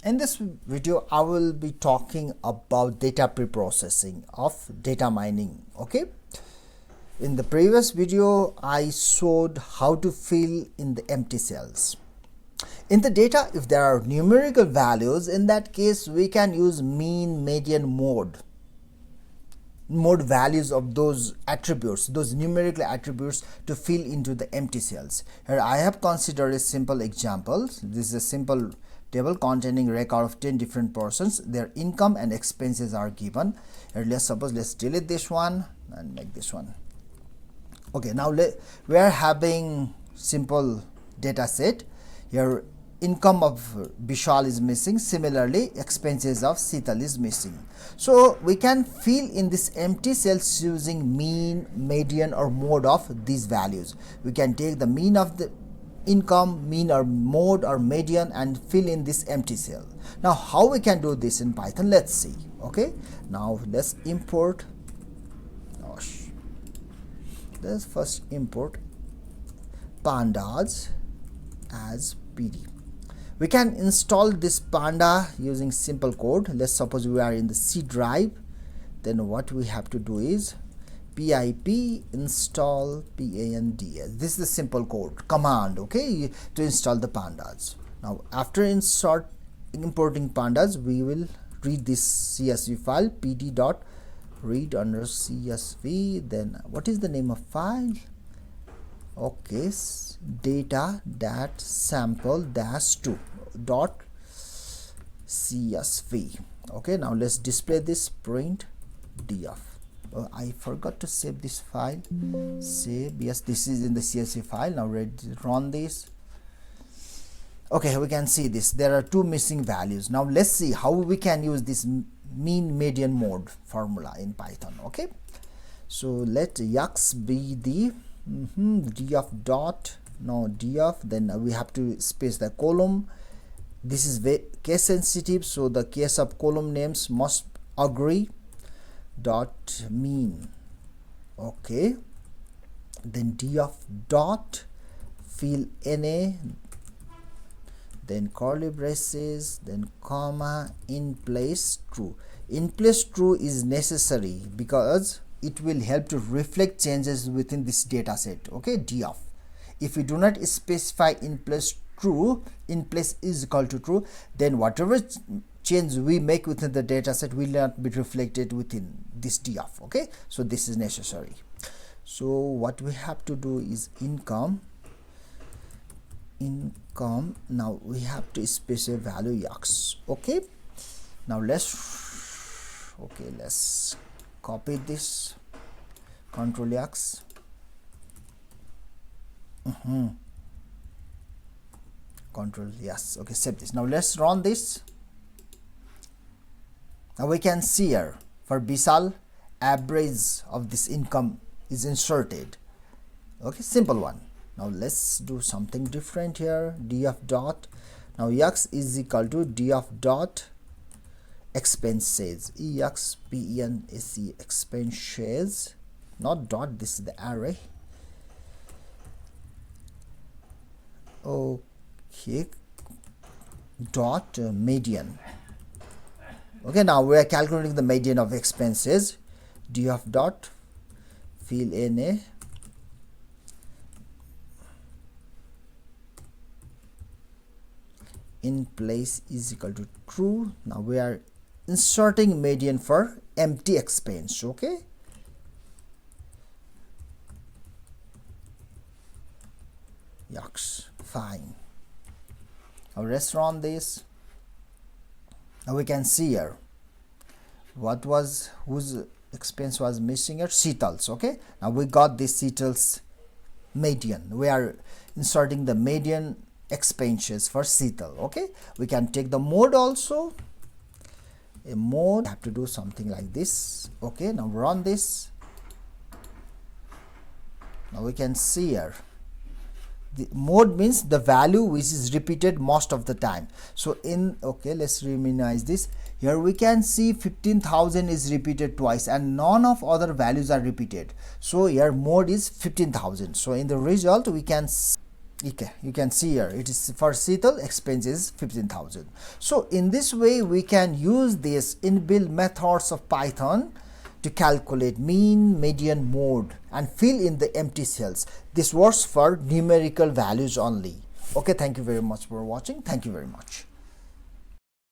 In this video, I will be talking about data preprocessing of data mining. Okay. In the previous video, I showed how to fill in the empty cells. In the data, if there are numerical values, in that case, we can use mean, median, mode values of those attributes, those numerical attributes, to fill into the empty cells. Here I have considered a simple example. This is a simple table containing record of 10 different persons. Their income and expenses are given. Here let's delete this one and make this one. Okay, now we are having simple data set. Here income of Vishal is missing. Similarly, expenses of Sital is missing. So we can fill in this empty cells using mean, median or mode of these values. We can take the mean of the income, mean or mode or median, and fill in this empty cell. Now how we can do this in Python, let's see. Okay, now let's import. Let's first import pandas as pd. We can install this panda using simple code. Let's suppose we are in the C drive. Then what we have to do is pip install pandas. This is the simple code command, okay, to install the pandas. Now after importing pandas, we will read this CSV file pd.read under CSV. Then what is the name of file? Okay, data-sample-2.csv. okay, now let's display this print df. I forgot to save this file. Save, yes, this is in the CSV file. Now run this. Okay, we can see this. There are two missing values. Now let's see how we can use this mean, median, mode formula in Python. Okay, so let x be the df dot, no df, then we have to space the column. This is case sensitive, so the case of column names must agree. Dot mean. Okay, then df dot fill na, then curly braces, then comma, in place true. In place true is necessary because it will help to reflect changes within this data set. Okay, df. If we do not specify in place true, in place is equal to true, then whatever change we make within the data set will not be reflected within this df. Okay, so this is necessary. So what we have to do is income. Now we have to specify value x. Okay, now let's copy this, Control X. Control, yes. Okay, save this. Now let's run this. Now we can see here for Vishal, average of this income is inserted. Okay, simple one. Now let's do something different here. Df dot, now x is equal to df dot expenses, expense, expenses, not dot, this is the array. Okay, dot median. Okay, now we are calculating the median of expenses. Df dot fill na, in place is equal to true. Now we are inserting median for empty expense. Okay, yucks, fine. Now let's run this. Now we can see here whose expense was missing here, Sital's. Okay, now we got this Sital's median. We are inserting the median expenses for Sital. Okay, we can take the mode also. A mode, have to do something like this. Okay, now run this. Now we can see here the mode means the value which is repeated most of the time. So in, okay, let's minimize this. Here we can see 15,000 is repeated twice and none of other values are repeated. So here mode is 15,000. So in the result we can Okay, you can see here it is for Seatal, expense is 15,000. So in this way we can use these inbuilt methods of Python to calculate mean, median, mode and fill in the empty cells. This works for numerical values only. Okay, thank you very much for watching. Thank you very much.